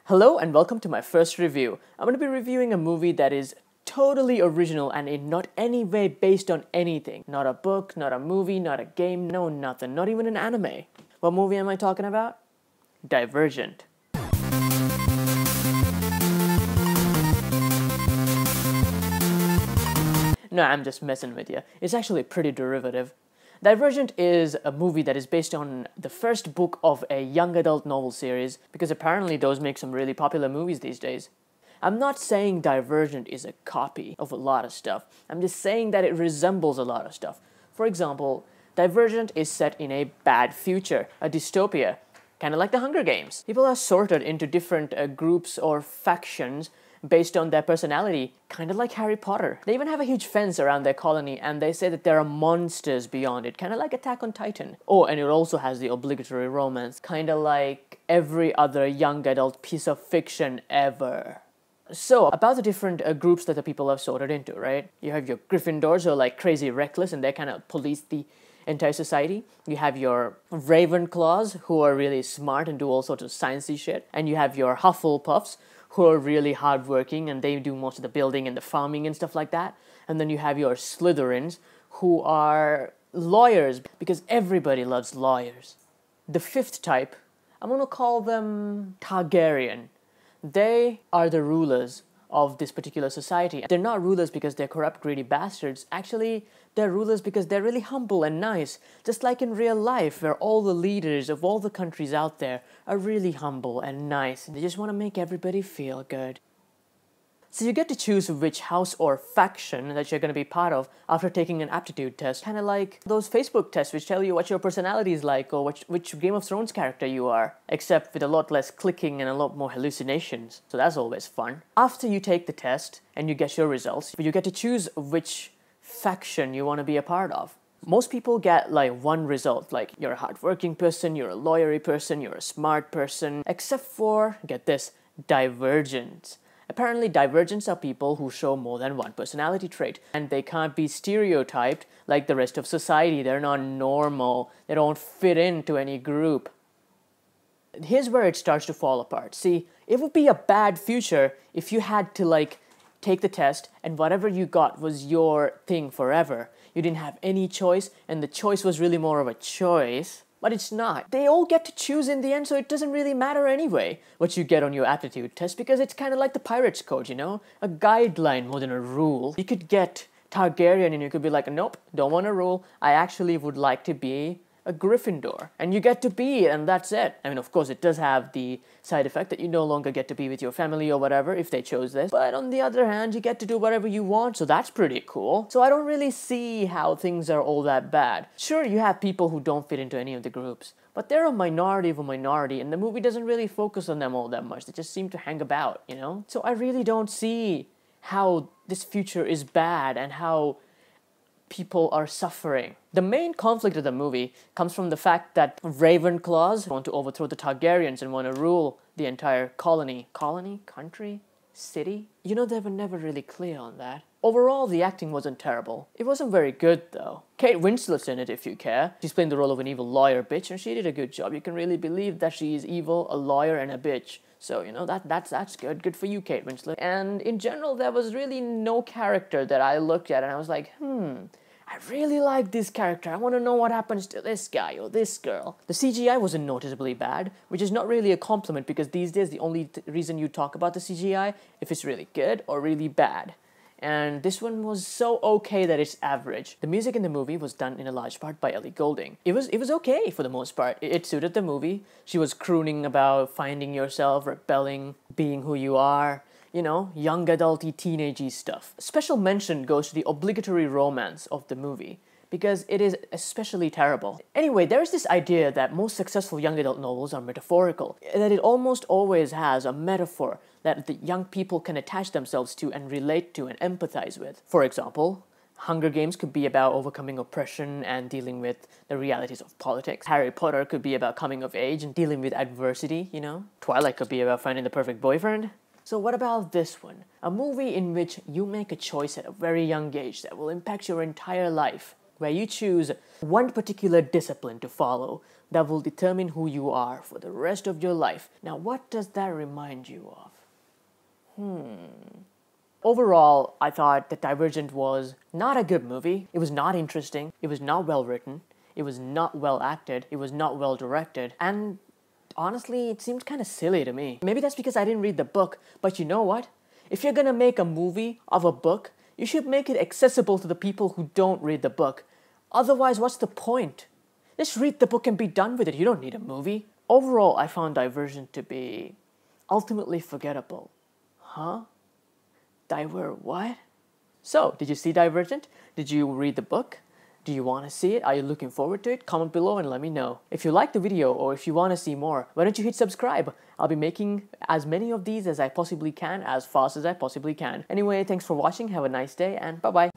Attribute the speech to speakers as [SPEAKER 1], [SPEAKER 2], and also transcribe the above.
[SPEAKER 1] Hello and welcome to my first review. I'm going to be reviewing a movie that is totally original and in not any way based on anything. Not a book, not a movie, not a game, no nothing, not even an anime. What movie am I talking about? Divergent. No, I'm just messing with you. It's actually pretty derivative. Divergent is a movie that is based on the first book of a young adult novel series, because apparently those make some really popular movies these days. I'm not saying Divergent is a copy of a lot of stuff, I'm just saying that it resembles a lot of stuff. For example, Divergent is set in a bad future, a dystopia, kind of like the Hunger Games. People are sorted into different groups or factions based on their personality, kind of like Harry Potter. They even have a huge fence around their colony and they say that there are monsters beyond it, kind of like Attack on Titan. Oh, and it also has the obligatory romance, kind of like every other young adult piece of fiction ever. So, about the different groups that the people are sorted into, right? You have your Gryffindors who are like crazy reckless and they kind of police the entire society. You have your Ravenclaws who are really smart and do all sorts of sciencey shit. And you have your Hufflepuffs who are really hardworking and they do most of the building and the farming and stuff like that. And then you have your Slytherins who are lawyers because everybody loves lawyers. The fifth type, I'm gonna call them Targaryen. They are the rulers of this particular society. They're not rulers because they're corrupt, greedy bastards. Actually, they're rulers because they're really humble and nice. Just like in real life, where all the leaders of all the countries out there are really humble and nice. And they just want to make everybody feel good. So you get to choose which house or faction that you're going to be part of after taking an aptitude test. Kind of like those Facebook tests which tell you what your personality is like or which Game of Thrones character you are. Except with a lot less clicking and a lot more hallucinations. So that's always fun. After you take the test and you get your results, you get to choose which faction you want to be a part of. Most people get like one result, like you're a hardworking person, you're a lawyery person, you're a smart person. Except for, get this, Divergent. Apparently, Divergents are people who show more than one personality trait, and they can't be stereotyped like the rest of society. They're not normal. They don't fit into any group. Here's where it starts to fall apart. See, it would be a bad future if you had to like take the test and whatever you got was your thing forever. You didn't have any choice, and the choice was really more of a choice. But it's not. They all get to choose in the end, so it doesn't really matter anyway what you get on your aptitude test, because it's kind of like the Pirate's Code, you know? A guideline more than a rule. You could get Targaryen and you could be like, nope, don't want a rule. I actually would like to be a Gryffindor. And you get to be it, and that's it. I mean, of course, it does have the side effect that you no longer get to be with your family or whatever if they chose this. But on the other hand, you get to do whatever you want, so that's pretty cool. So I don't really see how things are all that bad. Sure, you have people who don't fit into any of the groups, but they're a minority of a minority, and the movie doesn't really focus on them all that much. They just seem to hang about, you know? So I really don't see how this future is bad and how people are suffering. The main conflict of the movie comes from the fact that Ravenclaws want to overthrow the Targaryens and want to rule the entire colony. Colony? Country? City? You know, they were never really clear on that. Overall, the acting wasn't terrible. It wasn't very good, though. Kate Winslet's in it, if you care. She's playing the role of an evil lawyer bitch, and she did a good job. You can really believe that she is evil, a lawyer, and a bitch. So, you know, that's good. Good for you, Kate Winslet. And in general, there was really no character that I looked at and I was like, I really like this character. I want to know what happens to this guy or this girl. The CGI wasn't noticeably bad, which is not really a compliment because these days the only reason you talk about the CGI if it's really good or really bad. And this one was so okay that it's average. The music in the movie was done in a large part by Ellie Goulding. It was okay for the most part. It suited the movie. She was crooning about finding yourself, rebelling, being who you are. You know, young adulty teenagey stuff. Special mention goes to the obligatory romance of the movie, because it is especially terrible. Anyway, there's this idea that most successful young adult novels are metaphorical, that it almost always has a metaphor that the young people can attach themselves to and relate to and empathize with. For example, Hunger Games could be about overcoming oppression and dealing with the realities of politics. Harry Potter could be about coming of age and dealing with adversity, you know? Twilight could be about finding the perfect boyfriend. So what about this one? A movie in which you make a choice at a very young age that will impact your entire life. where you choose one particular discipline to follow that will determine who you are for the rest of your life. Now, what does that remind you of? Overall, I thought that Divergent was not a good movie. It was not interesting. It was not well written. It was not well acted. It was not well directed. And honestly, it seemed kind of silly to me. Maybe that's because I didn't read the book, but you know what? If you're gonna make a movie of a book, you should make it accessible to the people who don't read the book. Otherwise, what's the point? Just read the book and be done with it. You don't need a movie. Overall, I found Divergent to be ultimately forgettable. Huh? What? So, did you see Divergent? Did you read the book? Do you want to see it? Are you looking forward to it? Comment below and let me know. If you liked the video or if you want to see more, why don't you hit subscribe? I'll be making as many of these as I possibly can, as fast as I possibly can. Anyway, thanks for watching, have a nice day, and bye-bye.